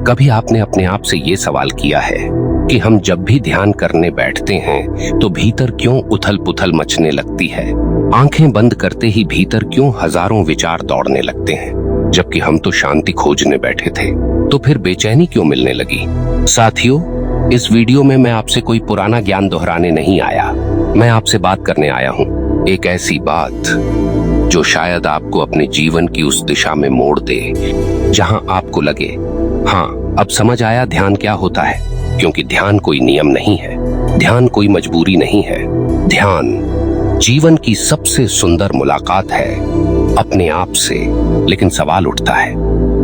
कभी आपने अपने आप से ये सवाल किया है कि हम जब भी ध्यान करने बैठते हैं तो भीतर क्यों उथल पुथल मचने लगती है? आंखें बंद करते ही भीतर क्यों हजारों विचार दौड़ने लगते हैं? जबकि हम तो शांति खोजने बैठे थे। तो फिर बेचैनी क्यों मिलने लगी? साथियों, इस वीडियो में मैं आपसे कोई पुराना ज्ञान दोहराने नहीं आया। मैं आपसे बात करने आया हूँ, एक ऐसी बात जो शायद आपको अपने जीवन की उस दिशा में मोड़ दे जहां आपको लगे, हाँ, अब समझ आया ध्यान क्या होता है। क्योंकि ध्यान कोई नियम नहीं है, ध्यान कोई मजबूरी नहीं है। ध्यान जीवन की सबसे सुंदर मुलाकात है अपने आप से। लेकिन सवाल उठता है,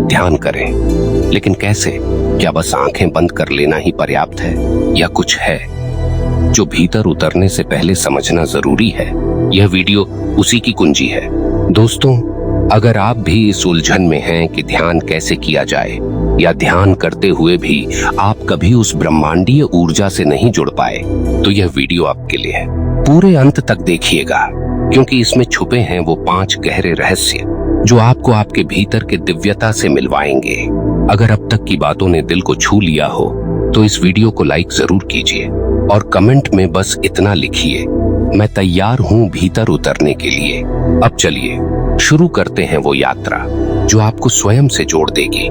ध्यान करें लेकिन कैसे? क्या बस आंखें बंद कर लेना ही पर्याप्त है, या कुछ है जो भीतर उतरने से पहले समझना जरूरी है? यह वीडियो उसी की कुंजी है। दोस्तों, अगर आप भी इस उलझन में हैं कि ध्यान कैसे किया जाए, या ध्यान करते हुए भी आप कभी उस ब्रह्मांडीय ऊर्जा से नहीं जुड़ पाए, तो यह वीडियो आपके लिए है। पूरे अंत तक देखिएगा, क्योंकि इसमें छुपे हैं वो 5 गहरे रहस्य जो आपको आपके भीतर के दिव्यता से मिलवाएंगे। अगर अब तक की बातों ने दिल को छू लिया हो तो इस वीडियो को लाइक जरूर कीजिए और कमेंट में बस इतना लिखिए, मैं तैयार हूँ भीतर उतरने के लिए। अब चलिए शुरू करते हैं वो यात्रा जो आपको स्वयं से जोड़ देगी।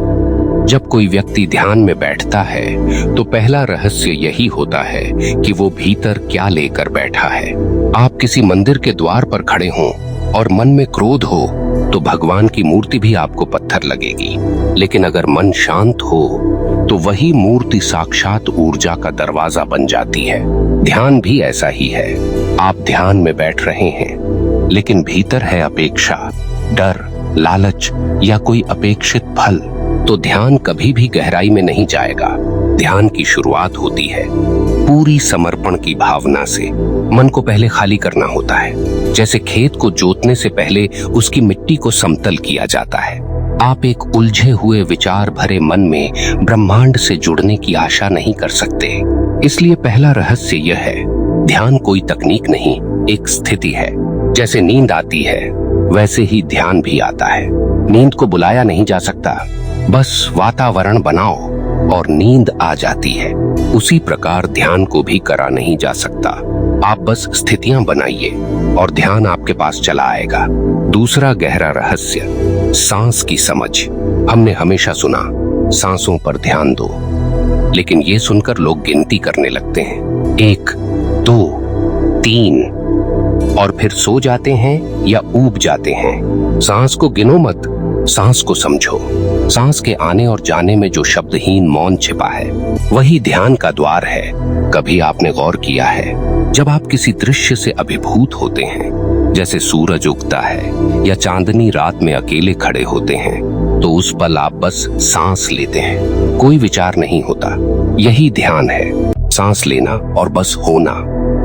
जब कोई व्यक्ति ध्यान में बैठता है तो पहला रहस्य यही होता है कि वो भीतर क्या लेकर बैठा है। आप किसी मंदिर के द्वार पर खड़े हों और मन में क्रोध हो तो भगवान की मूर्ति भी आपको पत्थर लगेगी। लेकिन अगर मन शांत हो तो वही मूर्ति साक्षात ऊर्जा का दरवाजा बन जाती है। ध्यान भी ऐसा ही है। आप ध्यान में बैठ रहे हैं लेकिन भीतर है अपेक्षा, डर, लालच या कोई अपेक्षित फल, तो ध्यान कभी भी गहराई में नहीं जाएगा। ध्यान की शुरुआत होती है पूरी समर्पण की भावना से। मन को पहले खाली करना होता है। जैसे खेत को जोतने से पहले उसकी मिट्टी को समतल किया जाता है। आप एक उलझे हुए विचार भरे मन में ब्रह्मांड से जुड़ने की आशा नहीं कर सकते। इसलिए पहला रहस्य यह है, ध्यान कोई तकनीक नहीं, एक स्थिति है। जैसे नींद आती है वैसे ही ध्यान भी आता है। नींद को बुलाया नहीं जा सकता, बस वातावरण बनाओ और नींद आ जाती है। उसी प्रकार ध्यान को भी करा नहीं जा सकता। आप बस स्थितियां बनाइए और ध्यान आपके पास चला आएगा। दूसरा गहरा रहस्य, सांस की समझ। हमने हमेशा सुना, सांसों पर ध्यान दो, लेकिन ये सुनकर लोग गिनती करने लगते हैं, 1, 2, 3, और फिर सो जाते हैं या ऊब जाते हैं। सांस को गिनो मत, सांस को समझो। सांस के आने और जाने में जो शब्दहीन मौन छिपा है वही ध्यान का द्वार है। कभी आपने गौर किया है, जब आप किसी दृश्य से अभिभूत होते हैं, जैसे सूरज उगता है या चांदनी रात में अकेले खड़े होते हैं, तो उस पल आप बस सांस लेते हैं, कोई विचार नहीं होता। यही ध्यान है, सांस लेना और बस होना।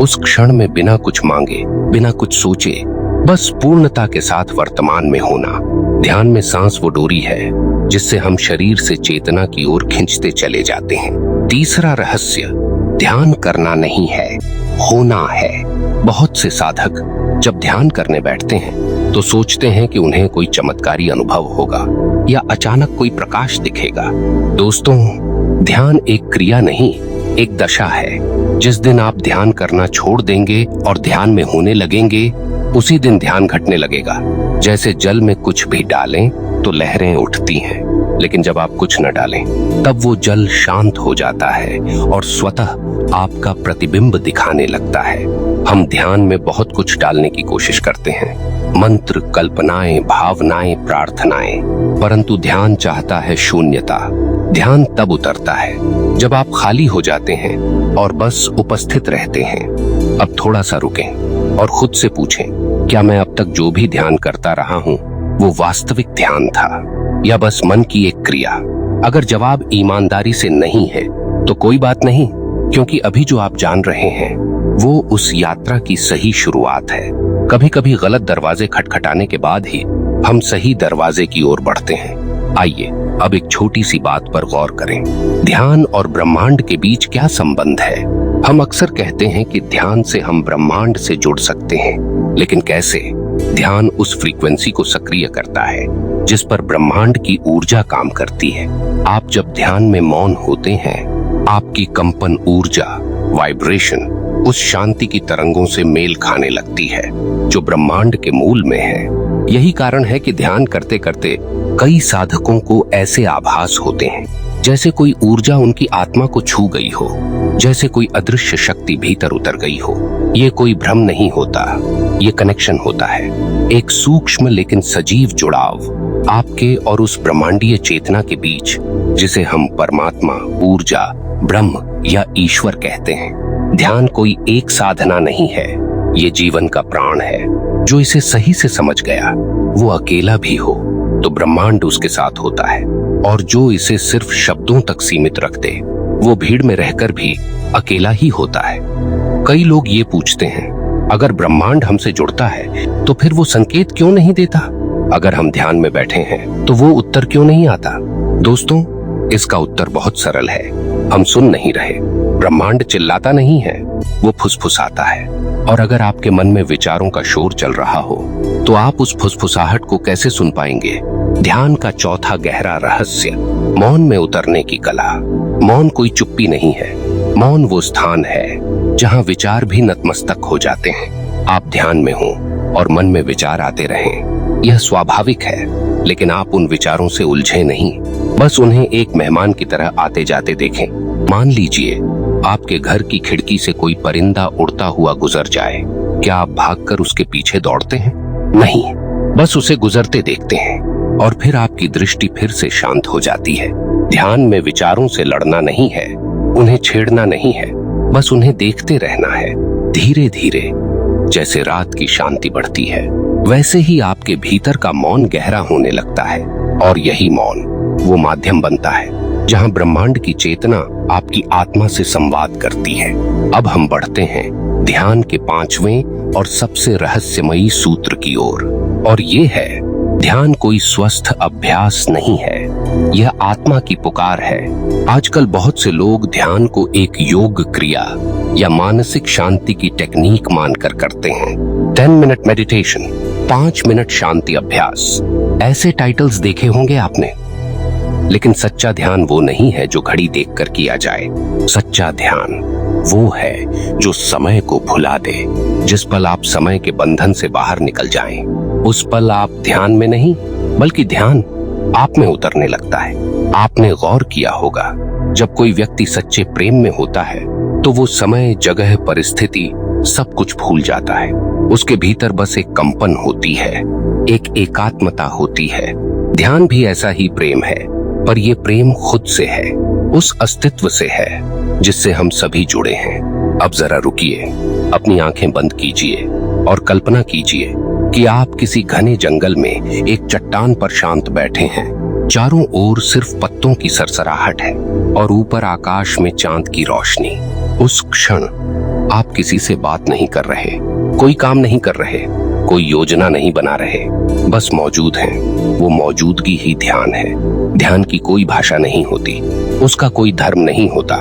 उस क्षण में बिना कुछ मांगे, बिना कुछ सोचे, बस पूर्णता के साथ वर्तमान में होना। ध्यान में सांस वो डोरी है जिससे हम शरीर से चेतना की ओर खींचते चले जाते हैं। तीसरा रहस्य, ध्यान करना नहीं है, होना है। बहुत से साधक जब ध्यान करने बैठते हैं तो सोचते हैं कि उन्हें कोई चमत्कारी अनुभव होगा या अचानक कोई प्रकाश दिखेगा। दोस्तों, ध्यान एक क्रिया नहीं, एक दशा है। जिस दिन आप ध्यान करना छोड़ देंगे और ध्यान में होने लगेंगे, उसी दिन ध्यान घटने लगेगा। जैसे जल में कुछ भी डालें तो लहरें उठती हैं, लेकिन जब आप कुछ न डालें तब वो जल शांत हो जाता है और स्वतः आपका प्रतिबिंब दिखाने लगता है। हम ध्यान में बहुत कुछ डालने की कोशिश करते हैं, मंत्र, कल्पनाएं, भावनाएं, प्रार्थनाएं, परंतु ध्यान चाहता है शून्यता। ध्यान तब उतरता है जब आप खाली हो जाते हैं और बस उपस्थित रहते हैं। अब थोड़ा सा रुकें और खुद से पूछें, क्या मैं अब तक जो भी ध्यान करता रहा हूँ वो वास्तविक ध्यान था या बस मन की एक क्रिया? अगर जवाब ईमानदारी से नहीं है तो कोई बात नहीं, क्योंकि अभी जो आप जान रहे हैं वो उस यात्रा की सही शुरुआत है। कभी कभी गलत दरवाजे खटखटाने के बाद ही हम सही दरवाजे की ओर बढ़ते हैं। आइए अब एक छोटी सी बात पर गौर करें, ध्यान और ब्रह्मांड के बीच क्या संबंध है? हम अक्सर कहते हैं कि ध्यान से हम ब्रह्मांड से जुड़ सकते हैं, लेकिन कैसे? ध्यान उस फ्रीक्वेंसी को सक्रिय करता है जिस पर ब्रह्मांड की ऊर्जा काम करती है। आप जब ध्यान में मौन होते हैं, आपकी कंपन ऊर्जा, वाइब्रेशन उस शांति की तरंगों से मेल खाने लगती है जो ब्रह्मांड के मूल में है। यही कारण है कि ध्यान करते करते कई साधकों को ऐसे आभास होते हैं जैसे कोई ऊर्जा उनकी आत्मा को छू गई हो, जैसे कोई अदृश्य शक्ति भीतर उतर गई हो। ये कोई भ्रम नहीं होता, ये कनेक्शन होता है, एक सूक्ष्म लेकिन सजीव जुड़ाव आपके और उस ब्रह्मांडीय चेतना के बीच, जिसे हम परमात्मा, ऊर्जा, ब्रह्म या ईश्वर कहते हैं। ध्यान कोई एक साधना नहीं है, ये जीवन का प्राण है। जो इसे सही से समझ गया वो अकेला भी हो तो ब्रह्मांड उसके साथ होता है, और जो इसे सिर्फ शब्दों तक सीमित रख दे वो भीड़ में रहकर भी अकेला ही होता है। कई लोग ये पूछते हैं, अगर ब्रह्मांड हमसे जुड़ता है तो फिर वो संकेत क्यों नहीं देता? अगर हम ध्यान में बैठे हैं तो वो उत्तर क्यों नहीं आता? दोस्तों, इसका उत्तर बहुत सरल है। हम सुन नहीं रहे। ब्रह्मांड चिल्लाता नहीं है, वो फुसफुसाता है। और अगर आपके मन में विचारों का शोर चल रहा हो तो आप उस फुसफुसाहट को कैसे सुन पाएंगे? ध्यान का चौथा गहरा रहस्य, मौन में उतरने की कला। मौन कोई चुप्पी नहीं है, मौन वो स्थान है जहाँ विचार भी नतमस्तक हो जाते हैं। आप ध्यान में हो और मन में विचार आते रहें, यह स्वाभाविक है, लेकिन आप उन विचारों से उलझे नहीं, बस उन्हें एक मेहमान की तरह आते जाते देखें। मान लीजिए आपके घर की खिड़की से कोई परिंदा उड़ता हुआ गुजर जाए, क्या आप भागकर उसके पीछे दौड़ते हैं? नहीं, बस उसे गुजरते देखते हैं और फिर आपकी दृष्टि फिर से शांत हो जाती है। ध्यान में विचारों से लड़ना नहीं है, उन्हें छेड़ना नहीं है, बस उन्हें देखते रहना है। धीरे धीरे जैसे रात की शांति बढ़ती है वैसे ही आपके भीतर का मौन गहरा होने लगता है, और यही मौन वो माध्यम बनता है जहां ब्रह्मांड की चेतना आपकी आत्मा से संवाद करती है। अब हम बढ़ते हैं ध्यान के 5वें और सबसे रहस्यमयी सूत्र की ओर, और ये है, ध्यान कोई स्वस्थ अभ्यास नहीं है, यह आत्मा की पुकार है। आजकल बहुत से लोग ध्यान को एक योग क्रिया या मानसिक शांति की टेक्निक मानकर करते हैं। 10 मिनट मेडिटेशन, 5 मिनट शांति अभ्यास, ऐसे टाइटल्स देखे होंगे आपने। लेकिन सच्चा ध्यान वो नहीं है जो घड़ी देखकर किया जाए। सच्चा ध्यान वो है जो समय को भुला दे। जिस पल आप समय के बंधन से बाहर निकल जाएं, उस पल आप ध्यान में नहीं बल्कि ध्यान आप में उतरने लगता है। आपने गौर किया होगा, जब कोई व्यक्ति सच्चे प्रेम में होता है तो वो समय, जगह, परिस्थिति सब कुछ भूल जाता है। उसके भीतर बस एक कंपन होती है, एक एकात्मता होती है। ध्यान भी ऐसा ही प्रेम है, पर ये प्रेम खुद से है, उस अस्तित्व से है जिससे हम सभी जुड़े हैं। अब जरा रुकिए, अपनी आंखें बंद कीजिए और कल्पना कीजिए कि आप किसी घने जंगल में एक चट्टान पर शांत बैठे हैं। चारों ओर सिर्फ पत्तों की सरसराहट है और ऊपर आकाश में चांद की रोशनी। उस क्षण आप किसी से बात नहीं कर रहे, कोई काम नहीं कर रहे, कोई योजना नहीं बना रहे, बस मौजूद हैं। वो मौजूदगी ही ध्यान है। ध्यान की कोई भाषा नहीं होती, उसका कोई धर्म नहीं होता,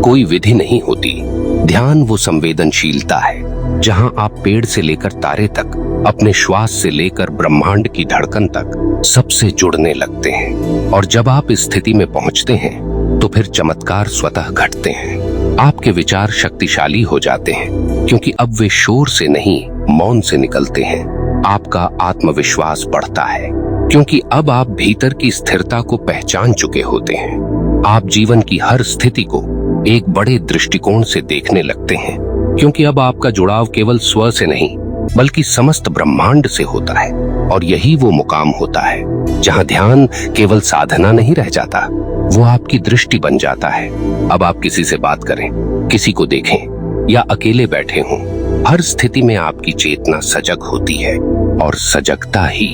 कोई विधि नहीं होती। ध्यान वो संवेदनशीलता है जहां आप पेड़ से लेकर तारे तक, अपने श्वास से लेकर ब्रह्मांड की धड़कन तक सबसे जुड़ने लगते हैं। और जब आप इस स्थिति में पहुंचते हैं तो फिर चमत्कार स्वतः घटते हैं। आपके विचार शक्तिशाली हो जाते हैं क्योंकि अब वे शोर से नहीं, मौन से निकलते हैं। आपका आत्मविश्वास बढ़ता है क्योंकि अब आप भीतर की स्थिरता को पहचान चुके होते हैं। आप जीवन की हर स्थिति को एक बड़े दृष्टिकोण से देखने लगते हैं क्योंकि अब आपका जुड़ाव केवल स्व से नहीं बल्कि समस्त ब्रह्मांड से होता है। और यही वो मुकाम होता है जहां ध्यान केवल साधना नहीं रह जाता, वो आपकी दृष्टि बन जाता है। अब आप किसी से बात करें, किसी को देखें या अकेले बैठे हों, हर स्थिति में आपकी चेतना सजग होती है और सजगता ही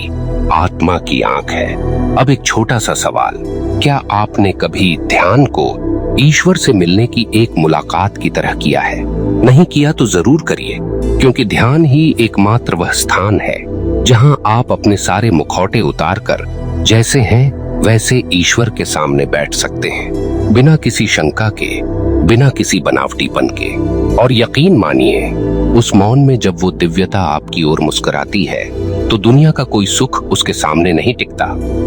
आत्मा की आंख है। अब एक छोटा सा सवाल, क्या आपने कभी ध्यान को ईश्वर से मिलने की एक मुलाकात की तरह किया है? नहीं किया तो जरूर करिए, क्योंकि ध्यान ही एकमात्र वह स्थान है जहां आप अपने सारे मुखौटे उतारकर जैसे हैं वैसे ईश्वर के सामने बैठ सकते हैं, बिना किसी शंका के, बिना किसी बनावटीपन के। और यकीन मानिए, उस मौन में जब वो दिव्यता आपकी ओर मुस्कुराती है तो दुनिया का कोई सुख उसके सामने नहीं टिकता।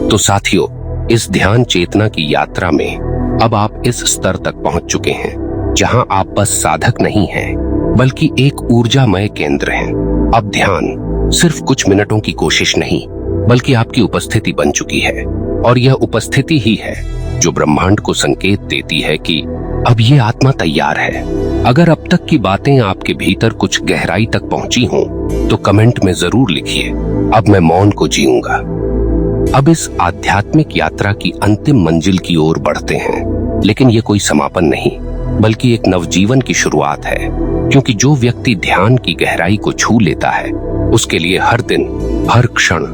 तो साथियों, इस ध्यान चेतना की यात्रा में अब आप इस स्तर तक पहुंच चुके हैं जहां आप बस साधक नहीं हैं, बल्कि एक ऊर्जामय केंद्र हैं। अब ध्यान सिर्फ कुछ मिनटों की कोशिश नहीं, बल्कि आपकी उपस्थिति बन चुकी है। और यह उपस्थिति ही है जो ब्रह्मांड को संकेत देती है कि अब ये आत्मा तैयार है। अगर अब तक की बातें आपके भीतर कुछ गहराई तक पहुंची हों, तो कमेंट में जरूर लिखिए, अब मैं मौन को जीऊंगा। अब इस आध्यात्मिक यात्रा की अंतिम मंजिल की ओर बढ़ते हैं, लेकिन ये कोई समापन नहीं, बल्कि एक नवजीवन की शुरुआत है। क्योंकि जो व्यक्ति ध्यान की गहराई को छू लेता है, उसके लिए हर दिन, हर क्षण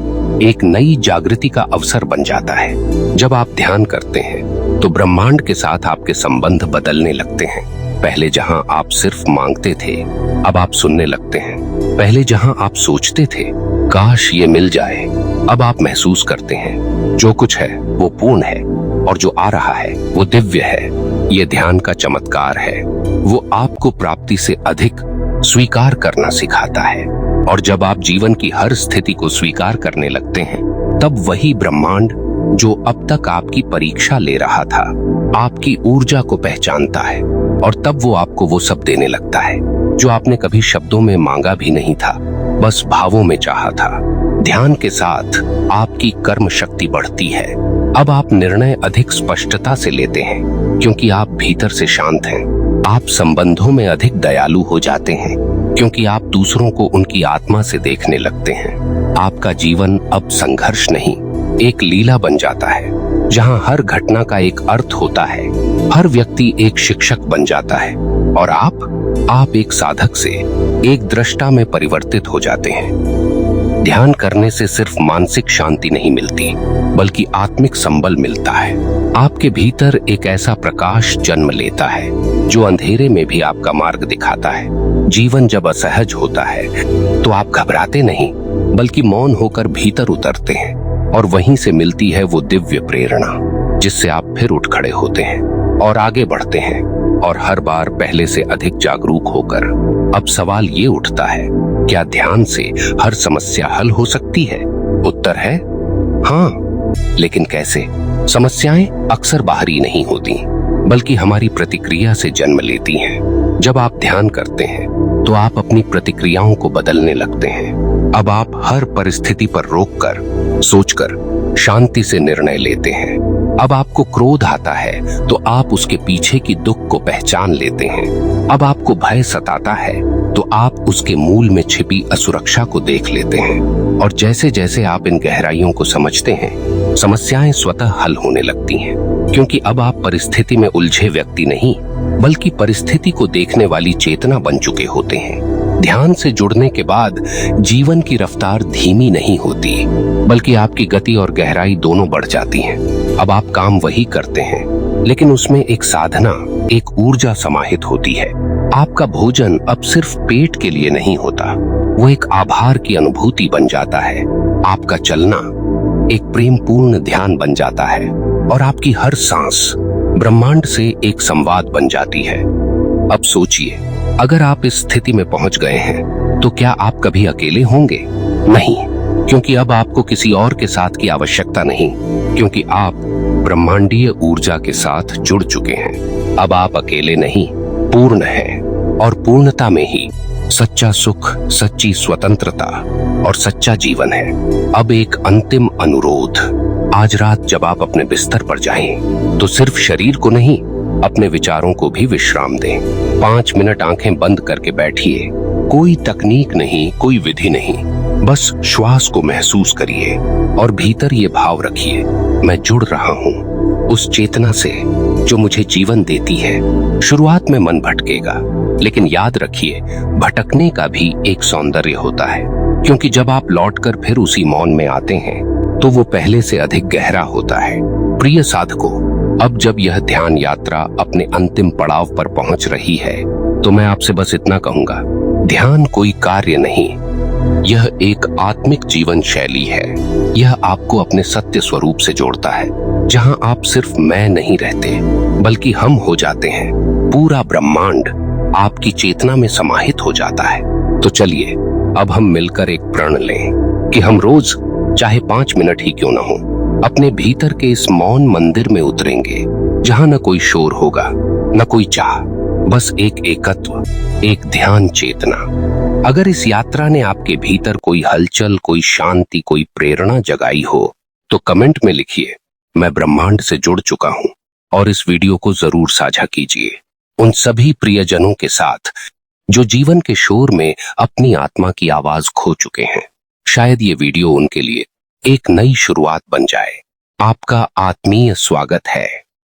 एक नई जागृति का अवसर बन जाता है। जब आप ध्यान करते हैं, तो ब्रह्मांड के साथ आपके संबंध बदलने लगते हैं। पहले जहां आप सिर्फ मांगते थे, अब आप सुनने लगते हैं। पहले जहां आप सोचते थे, काश ये मिल जाए, अब आप महसूस करते हैं जो कुछ है वो पूर्ण है, और जो आ रहा है वो दिव्य है। ये ध्यान का चमत्कार है। वो आपको प्राप्ति से अधिक स्वीकार करना सिखाता है। और जब आप जीवन की हर स्थिति को स्वीकार करने लगते हैं, तब वही ब्रह्मांड जो अब तक आपकी परीक्षा ले रहा था, आपकी ऊर्जा को पहचानता है। और तब वो आपको वो सब देने लगता है जो आपने कभी शब्दों में मांगा भी नहीं था, बस भावों में चाहा था। ध्यान के साथ आपकी कर्म शक्ति बढ़ती है। अब आप निर्णय अधिक स्पष्टता से लेते हैं, क्योंकि आप भीतर से शांत हैं। आप संबंधों में अधिक दयालु हो जाते हैं, क्योंकि आप दूसरों को उनकी आत्मा से देखने लगते हैं। आपका जीवन अब संघर्ष नहीं, एक लीला बन जाता है, जहां हर घटना का एक अर्थ होता है, हर व्यक्ति एक शिक्षक बन जाता है, और आप एक साधक से एक दृष्टा में परिवर्तित हो जाते हैं। ध्यान करने से सिर्फ मानसिक शांति नहीं मिलती, बल्कि आत्मिक संबल मिलता है। आपके भीतर एक ऐसा प्रकाश जन्म लेता है जो अंधेरे में भी आपका मार्ग दिखाता है। जीवन जब असहज होता है, तो आप घबराते नहीं, बल्कि मौन होकर भीतर उतरते हैं, और वहीं से मिलती है वो दिव्य प्रेरणा, जिससे आप फिर उठ खड़े होते हैं और आगे बढ़ते हैं। और हर बार पहले से अधिक जागरूक होकर। अब सवाल ये उठता है, क्या ध्यान से हर समस्या हल हो सकती है? उत्तर है हाँ, लेकिन कैसे? समस्याएं अक्सर बाहरी नहीं होती, बल्कि हमारी प्रतिक्रिया से जन्म लेती हैं। जब आप ध्यान करते हैं, तो आप अपनी प्रतिक्रियाओं को बदलने लगते हैं। अब आप हर परिस्थिति पर रोककर, सोचकर, शांति से निर्णय लेते हैं। अब आपको क्रोध आता है, तो आप उसके पीछे की दुख को पहचान लेते हैं। अब आपको भय सताता है, तो आप उसके मूल में छिपी असुरक्षा को देख लेते हैं। और जैसे जैसे आप इन गहराइयों को समझते हैं, समस्याएं स्वतः हल होने लगती हैं, क्योंकि अब आप परिस्थिति में उलझे व्यक्ति नहीं, बल्कि परिस्थिति को देखने वाली चेतना बन चुके होते हैं। ध्यान से जुड़ने के बाद जीवन की रफ्तार धीमी नहीं होती, बल्कि आपकी गति और गहराई दोनों बढ़ जाती हैं। अब आप काम वही करते हैं, लेकिन उसमें एक साधना, एक ऊर्जा समाहित होती है। आपका भोजन अब सिर्फ पेट के लिए नहीं होता, वो एक आभार की अनुभूति बन जाता है। आपका चलना एक प्रेमपूर्ण ध्यान बन जाता है, और आपकी हर सांस ब्रह्मांड से एक संवाद बन जाती है। अब सोचिए, अगर आप इस स्थिति में पहुंच गए हैं, तो क्या आप कभी अकेले होंगे? नहीं, क्योंकि अब आपको किसी और के साथ की आवश्यकता नहीं, क्योंकि आप ब्रह्मांडीय ऊर्जा के साथ जुड़ चुके हैं। अब आप अकेले नहीं, पूर्ण हैं, और पूर्णता में ही सच्चा सुख, सच्ची स्वतंत्रता और सच्चा जीवन है। अब एक अंतिम अनुरोध, आज रात जब आप अपने बिस्तर पर जाएं, तो सिर्फ शरीर को नहीं, अपने विचारों को भी विश्राम दें। 5 मिनट आंखें बंद करके बैठिए। कोई तकनीक नहीं, कोई विधि नहीं, बस श्वास को महसूस करिए और भीतर ये भाव रखिए, मैं जुड़ रहा हूँ उस चेतना से जो मुझे जीवन देती है। शुरुआत में मन भटकेगा, लेकिन याद रखिए, भटकने का भी एक सौंदर्य होता है, क्योंकि जब आप लौटकर फिर उसी मौन में आते हैं, तो वो पहले से अधिक गहरा होता है। प्रिय साधकों, अब जब यह ध्यान यात्रा अपने अंतिम पड़ाव पर पहुंच रही है, तो मैं आपसे बस इतना कहूंगा, ध्यान कोई कार्य नहीं, यह एक आत्मिक जीवन शैली है। यह आपको अपने सत्य स्वरूप से जोड़ता है, जहां आप सिर्फ मैं नहीं रहते, बल्कि हम हो जाते हैं। पूरा ब्रह्मांड आपकी चेतना में समाहित हो जाता है। तो चलिए, अब हम मिलकर एक प्रण लें। कि हम रोज चाहे 5 मिनट ही क्यों ना हो, अपने भीतर के इस मौन मंदिर में उतरेंगे, जहां न कोई शोर होगा, न कोई चाह, बस एक एकत्व, एक ध्यान चेतना। अगर इस यात्रा ने आपके भीतर कोई हलचल, कोई शांति, कोई प्रेरणा जगाई हो, तो कमेंट में लिखिए, मैं ब्रह्मांड से जुड़ चुका हूं। और इस वीडियो को जरूर साझा कीजिए उन सभी प्रियजनों के साथ जो जीवन के शोर में अपनी आत्मा की आवाज खो चुके हैं। शायद ये वीडियो उनके लिए एक नई शुरुआत बन जाए। आपका आत्मीय स्वागत है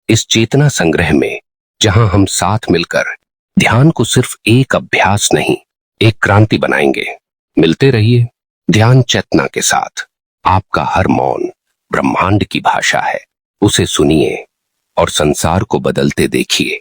इस चेतना संग्रह में, जहां हम साथ मिलकर ध्यान को सिर्फ एक अभ्यास नहीं, एक क्रांति बनाएंगे। मिलते रहिए ध्यान चेतना के साथ। आपका हर मौन ब्रह्मांड की भाषा है, उसे सुनिए और संसार को बदलते देखिए।